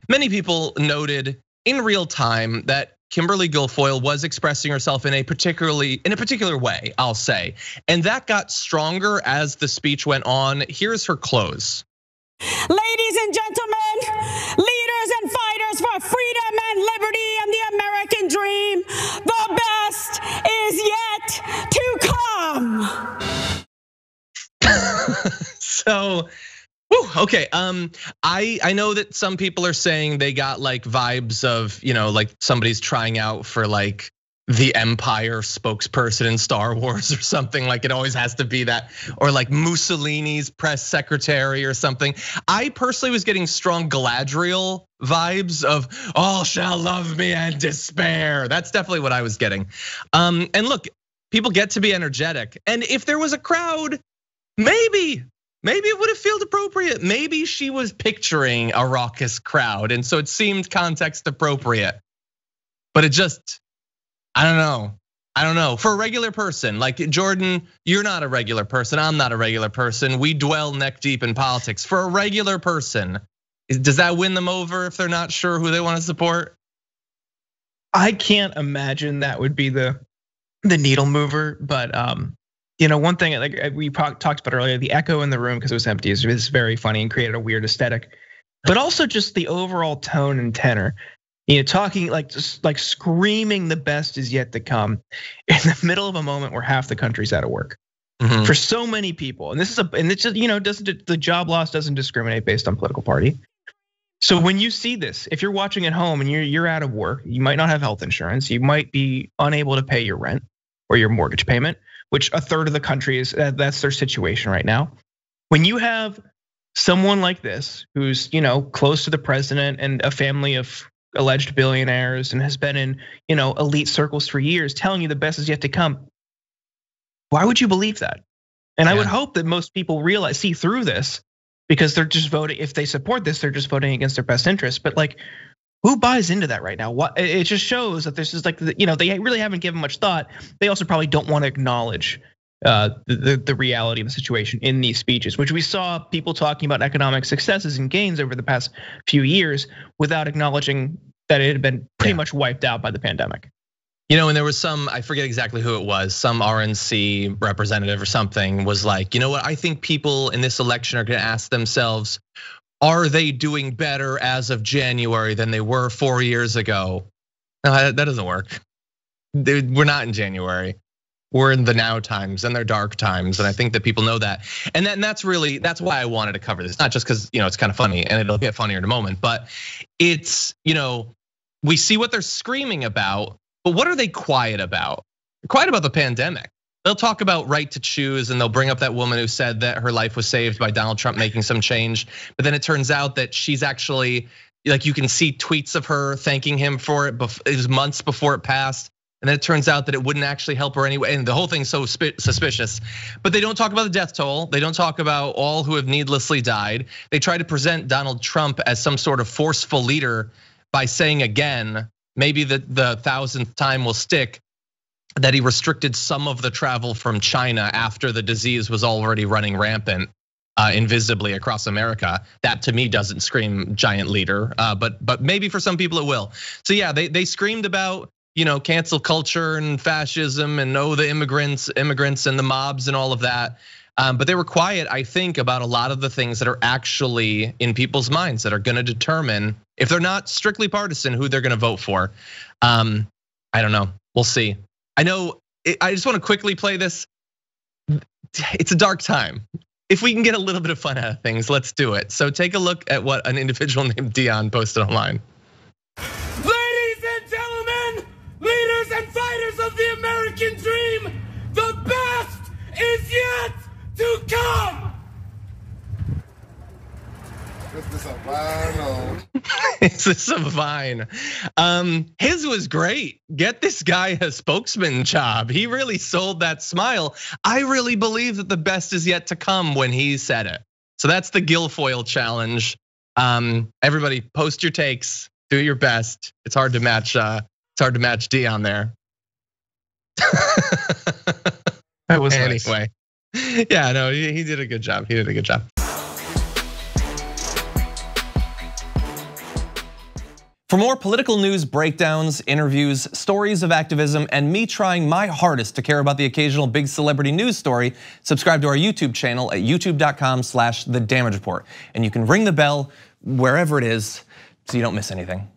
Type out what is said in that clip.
many people noted in real time that Kimberly Guilfoyle was expressing herself in a particular way, I'll say. And that got stronger as the speech went on. Here's her close. Ladies and gentlemen, leaders and fighters for freedom and liberty and the American dream, the best is yet to come. So, okay. I know that some people are saying they got like vibes of, like somebody's trying out for like the Empire spokesperson in Star Wars or something. Like it always has to be that, or like Mussolini's press secretary or something. I personally was getting strong Galadriel vibes of all shall love me and despair. That's definitely what I was getting. And look, people get to be energetic. And if there was a crowd, maybe it would have felt appropriate. Maybe she was picturing a raucous crowd, and so it seemed context appropriate. But it just, I don't know. For a regular person, like Jordan, you're not a regular person. I'm not a regular person. We dwell neck deep in politics. For a regular person, does that win them over if they're not sure who they want to support? I can't imagine that would be the needle mover, but one thing like we talked about earlier, the echo in the room because it was empty is very funny and created a weird aesthetic, but also just the overall tone and tenor. Talking like screaming the best is yet to come in the middle of a moment where half the country's out of work for so many people, and it's just the job loss doesn't discriminate based on political party. So when you see this, if you're watching at home and you're out of work, you might not have health insurance, you might be unable to pay your rent or your mortgage payment, which a third of the country that's their situation right now. When you have someone like this who's close to the president and a family of alleged billionaires and has been in elite circles for years telling you the best is yet to come, why would you believe that? And I would hope that most people see through this, because they're just voting. If they support this, they're just voting against their best interest. But like, who buys into that right now? It just shows that this is like, they really haven't given much thought. They also probably don't want to acknowledge the reality of the situation in these speeches, which we saw people talking about economic successes and gains over the past few years without acknowledging that it had been pretty much wiped out by the pandemic. And there was some, I forget exactly who it was, some RNC representative or something was like, you know what, I think people in this election are gonna ask themselves, are they doing better as of January than they were 4 years ago? No, that doesn't work. We're not in January. We're in the now times and they're dark times. And I think that people know that. And that's why I wanted to cover this. Not just because it's kind of funny and it'll get funnier in a moment, but it's, we see what they're screaming about, but what are they quiet about? They're quiet about the pandemic. They'll talk about right to choose and they'll bring up that woman who said that her life was saved by Donald Trump making some change. But then it turns out that she's actually, like you can see tweets of her thanking him for it. It was months before it passed. And then it turns out that it wouldn't actually help her anyway. And the whole thing's so suspicious. But they don't talk about the death toll. They don't talk about all who have needlessly died. They try to present Donald Trump as some sort of forceful leader by saying again, maybe the 1,000th time will stick, that he restricted some of the travel from China after the disease was already running rampant invisibly across America. That to me doesn't scream giant leader, but maybe for some people it will. So yeah, they screamed about cancel culture and fascism and the immigrants and the mobs and all of that. But they were quiet, I think, about a lot of the things that are actually in people's minds that are gonna determine, if they're not strictly partisan, who they're gonna vote for. I don't know, we'll see. I know, I just wanna quickly play this. It's a dark time. If we can get a little bit of fun out of things, let's do it. So take a look at what an individual named Dion posted online. Ladies and gentlemen, leaders and fighters of the American dream, the best is yet to come. Is this a Vine or? Is this a Vine? His was great. Get this guy a spokesman job. He really sold that smile. I really believe that the best is yet to come when he said it. So that's the Guilfoyle challenge. Everybody post your takes, do your best. It's hard to match Dion there. That was anyway. Nice. Yeah, no, he did a good job. For more political news breakdowns, interviews, stories of activism, and me trying my hardest to care about the occasional big celebrity news story, subscribe to our YouTube channel at youtube.com/thedamagereport. And you can ring the bell wherever it is so you don't miss anything.